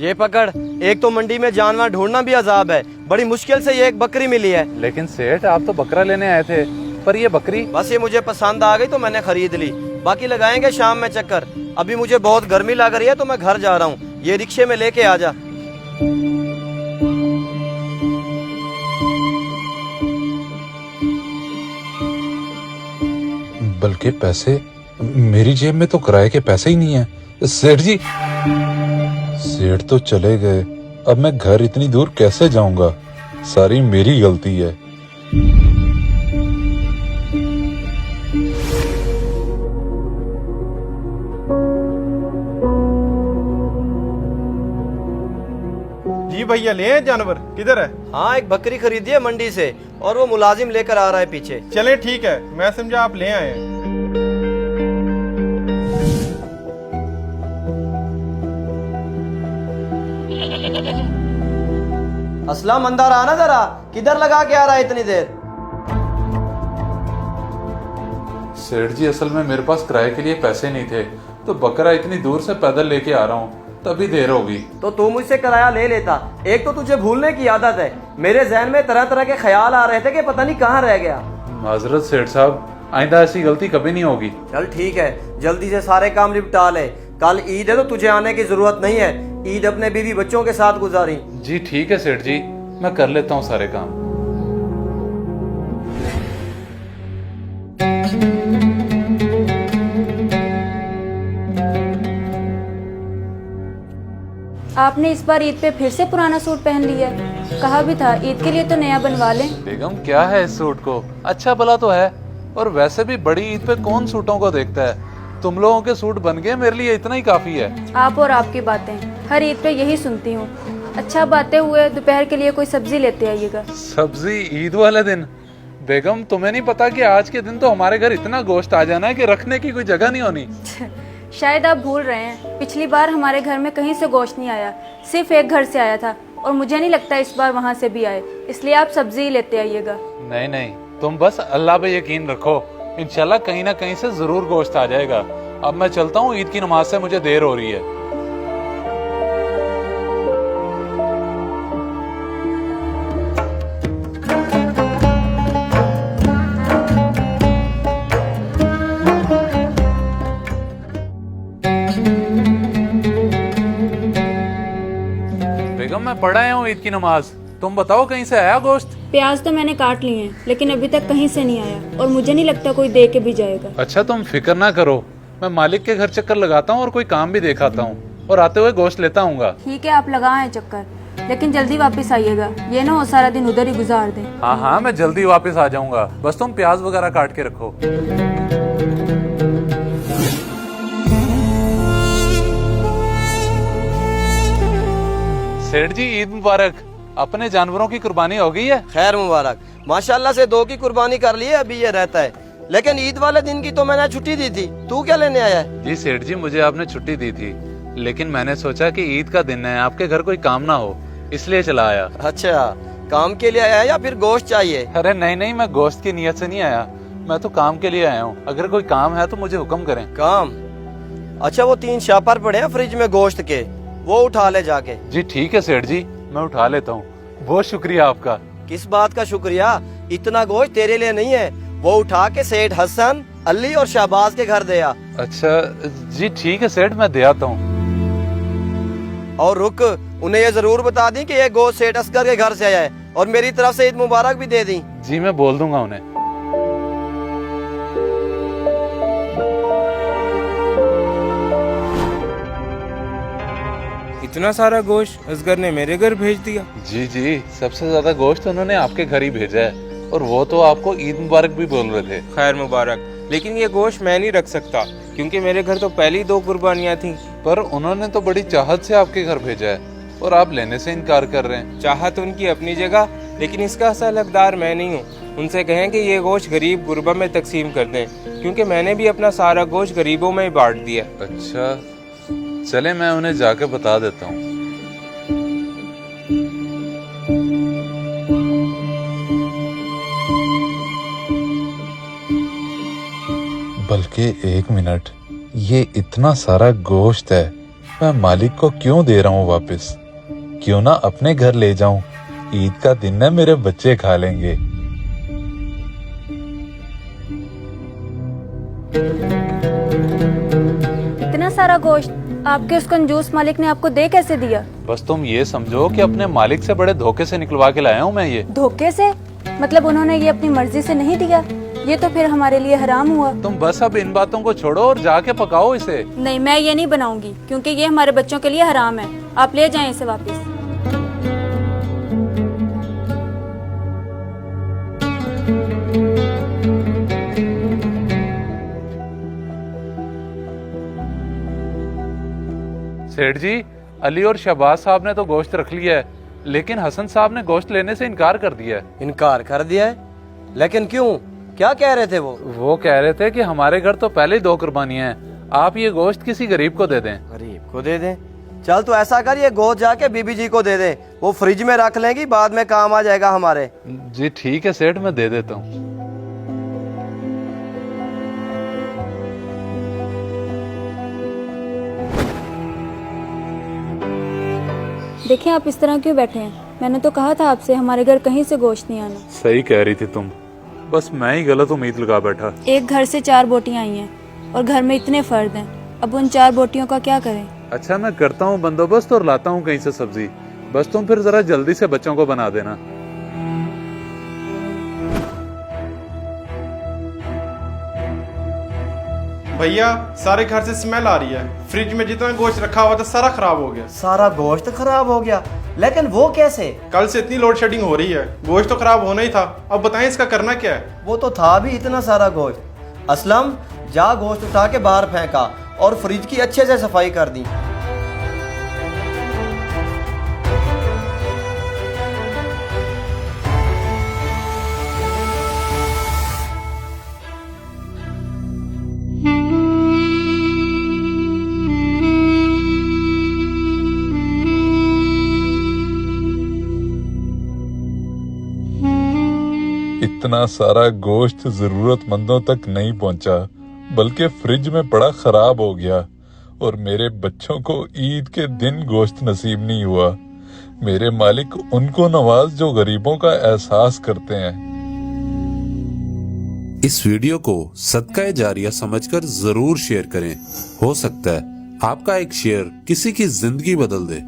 ये पकड़। एक तो मंडी में जानवर ढूंढना भी अजाब है, बड़ी मुश्किल से ये एक बकरी मिली है। लेकिन सेठ आप तो बकरा लेने आए थे, पर ये बकरी? बस ये मुझे पसंद आ गई तो मैंने खरीद ली। बाकी लगाएंगे शाम में चक्कर। अभी मुझे बहुत गर्मी लग रही है तो मैं घर जा रहा हूँ। ये रिक्शे में लेके आ जा। बल्कि पैसे मेरी जेब में तो किराए के पैसे ही नहीं है। सेठ जी, सेठ तो चले गए, अब मैं घर इतनी दूर कैसे जाऊंगा? सारी मेरी गलती है। जी भैया, ले आए जानवर? किधर है? हाँ, एक बकरी खरीदी है मंडी से और वो मुलाजिम लेकर आ रहा है पीछे। चले ठीक है, मैं समझा आप ले आए हैं। असलम, अंदर आना जरा। किधर लगा के आ रहा है इतनी देर? सेठ जी, असल में मेरे पास किराए के लिए पैसे नहीं थे, तो बकरा इतनी दूर से पैदल लेके आ रहा हूँ, तभी देर होगी। तो तू मुझसे किराया ले लेता। एक तो तुझे भूलने की आदत है। मेरे जहन में तरह तरह के ख्याल आ रहे थे कि पता नहीं कहाँ रह गया। माजरत सेठ साहब, आइंदा ऐसी गलती कभी नहीं होगी। चल ठीक है, जल्दी से सारे काम निपटा ले। कल ईद है तो तुझे आने की जरूरत नहीं है। ईद अपने बीवी बच्चों के साथ गुजारी। जी ठीक है सेठ जी, मैं कर लेता हूँ सारे काम। आपने इस बार ईद पे फिर से पुराना सूट पहन लिया है। कहा भी था ईद के लिए तो नया बनवा लें। बेगम, क्या है इस सूट को? अच्छा भला तो है, और वैसे भी बड़ी ईद पे कौन सूटों को देखता है? तुम लोगों के सूट बन गए, मेरे लिए इतना ही काफी है। आप और आपकी बातें हर ईद पे यही सुनती हूँ। अच्छा, बातें हुए, दोपहर के लिए कोई सब्जी लेते आइएगा। सब्जी ईद वाले दिन? बेगम, तुम्हें नहीं पता कि आज के दिन तो हमारे घर इतना गोश्त आ जाना है कि रखने की कोई जगह नहीं होनी। शायद आप भूल रहे हैं, पिछली बार हमारे घर में कहीं से गोश्त नहीं आया, सिर्फ एक घर से आया था, और मुझे नहीं लगता इस बार वहाँ से भी आए, इसलिए आप सब्जी ही लेते आइएगा। नहीं नहीं, तुम बस अल्लाह पे यकीन रखो, इंशाल्लाह कहीं ना कहीं से जरूर गोश्त आ जाएगा। अब मैं चलता हूँ, ईद की नमाज से मुझे देर हो रही है। बेगम, मैं पढ़ आया हूँ ईद की नमाज, तुम बताओ कहीं से आया गोश्त? प्याज तो मैंने काट लिए हैं, लेकिन अभी तक कहीं से नहीं आया, और मुझे नहीं लगता कोई दे के भी जाएगा। अच्छा, तुम फिक्र ना करो, मैं मालिक के घर चक्कर लगाता हूँ और कोई काम भी दिखाता हूँ, और आते हुए गोश्त लेता हूँगा। ठीक है, आप लगाएं चक्कर, लेकिन जल्दी वापस आइएगा, ये ना हो सारा दिन उधर ही गुजार दें। हाँ हाँ, मैं जल्दी वापस आ जाऊंगा, बस तुम प्याज वगैरह काट के रखो। सेठ जी, ईद मुबारक। अपने जानवरों की कुर्बानी हो गई है? खैर मुबारक। माशाल्लाह से 2 की कुर्बानी कर ली है, अभी ये रहता है। लेकिन ईद वाले दिन की तो मैंने छुट्टी दी थी। तू क्या लेने आया है? जी सेठ जी, मुझे आपने छुट्टी दी थी, लेकिन मैंने सोचा कि ईद का दिन है, आपके घर कोई काम ना हो, इसलिए चला आया। अच्छा, काम के लिए आया है या फिर गोश्त चाहिए? अरे नहीं नहीं, मैं गोश्त की नियत से नहीं आया, मैं तो काम के लिए आया हूँ। अगर कोई काम है तो मुझे हुक्म करें। काम? अच्छा, वो 3 शापर पड़े हैं फ्रिज में गोश्त के, वो उठा ले जाके। जी ठीक है सेठ जी, मैं उठा लेता हूँ, बहुत शुक्रिया आपका। किस बात का शुक्रिया? इतना गोश्त तेरे लिए नहीं है, वो उठा के सेठ हसन, अली और शहबाज के घर दे आ। अच्छा जी ठीक है सेठ, मैं दे आता हूँ। और रुक, उन्हें ये जरूर बता दी कि ये गोश्त सेठ असगर के घर से आया है, और मेरी तरफ से ईद मुबारक भी दे दी। जी मैं बोल दूंगा उन्हें। इतना सारा गोश्त असगर ने मेरे घर भेज दिया? जी जी, सबसे ज्यादा गोश्त उन्होंने आपके घर ही भेजा है, और वो तो आपको ईद मुबारक भी बोल रहे थे। खैर मुबारक, लेकिन ये गोश्त मैं नहीं रख सकता, क्योंकि मेरे घर तो पहली 2 कुर्बानियाँ थी। पर उन्होंने तो बड़ी चाहत से आपके घर भेजा है, और आप लेने से इनकार कर रहे हैं। चाहत उनकी अपनी जगह, लेकिन इसका असल हकदार मैं नहीं हूँ। उनसे कहें कि ये गोश्त गरीब गुरबा में तकसीम कर दें, क्योंकि मैंने भी अपना सारा गोश्त गरीबों में ही बांट दिया। अच्छा चले, मैं उन्हें जाके बता देता हूँ। बल्कि 1 मिनट, ये इतना सारा गोश्त है, मैं मालिक को क्यों दे रहा हूँ वापस? क्यों ना अपने घर ले जाऊं? ईद का दिन है, मेरे बच्चे खा लेंगे। इतना सारा गोश्त आपके उस कंजूस मालिक ने आपको दे कैसे दिया? बस तुम ये समझो कि अपने मालिक से बड़े धोखे से निकलवा के लाया हूँ मैं ये। धोखे से? मतलब उन्होंने ये अपनी मर्जी से नहीं दिया? ये तो फिर हमारे लिए हराम हुआ। तुम बस अब इन बातों को छोड़ो और जाके पकाओ इसे। नहीं, मैं ये नहीं बनाऊंगी क्योंकि ये हमारे बच्चों के लिए हराम है। आप ले जाएं इसे वापस। सेठ जी, अली और शहबाज साहब ने तो गोश्त रख लिया है, लेकिन हसन साहब ने गोश्त लेने से इनकार कर दिया है। इनकार कर दिया है? लेकिन क्यों? क्या कह रहे थे वो कह रहे थे कि हमारे घर तो पहले ही 2 कुर्बानियां हैं, आप ये गोश्त किसी गरीब को दे दें। गरीब को दे दें? चल तो ऐसा कर, ये गोश्त जाके बीबी जी को दे दे, वो फ्रिज में रख लेंगी, बाद में काम आ जाएगा हमारे। जी ठीक है सेठ, मैं दे देता हूँ। देखिए आप इस तरह क्यों बैठे हैं? मैंने तो कहा था आपसे हमारे घर कहीं से गोश्त नहीं आना। सही कह रही थी तुम, बस मैं ही गलत उम्मीद लगा बैठा। एक घर से 4 बोटियां आई हैं और घर में इतने फर्द हैं, अब उन 4 बोटियों का क्या करें? अच्छा मैं करता हूँ बंदोबस्त और लाता हूँ कहीं से सब्जी, बस तुम फिर जरा जल्दी से बच्चों को बना देना। भैया सारे घर से स्मेल आ रही है, फ्रिज में जितना गोश्त रखा हुआ था सारा खराब हो गया। सारा गोश्त खराब हो गया? लेकिन वो कैसे? कल से इतनी लोड शेडिंग हो रही है, गोश्त तो खराब होना ही था। अब बताएं इसका करना क्या है? वो तो था भी इतना सारा गोश्त। असलम, जा गोश्त उठा के बाहर फेंका और फ्रिज की अच्छे से सफाई कर दी। इतना सारा गोश्त जरूरतमंदों तक नहीं पहुंचा, बल्कि फ्रिज में पड़ा खराब हो गया, और मेरे बच्चों को ईद के दिन गोश्त नसीब नहीं हुआ। मेरे मालिक उनको नवाज जो गरीबों का एहसास करते हैं। इस वीडियो को सदका जारिया समझकर जरूर शेयर करें। हो सकता है आपका एक शेयर किसी की जिंदगी बदल दे।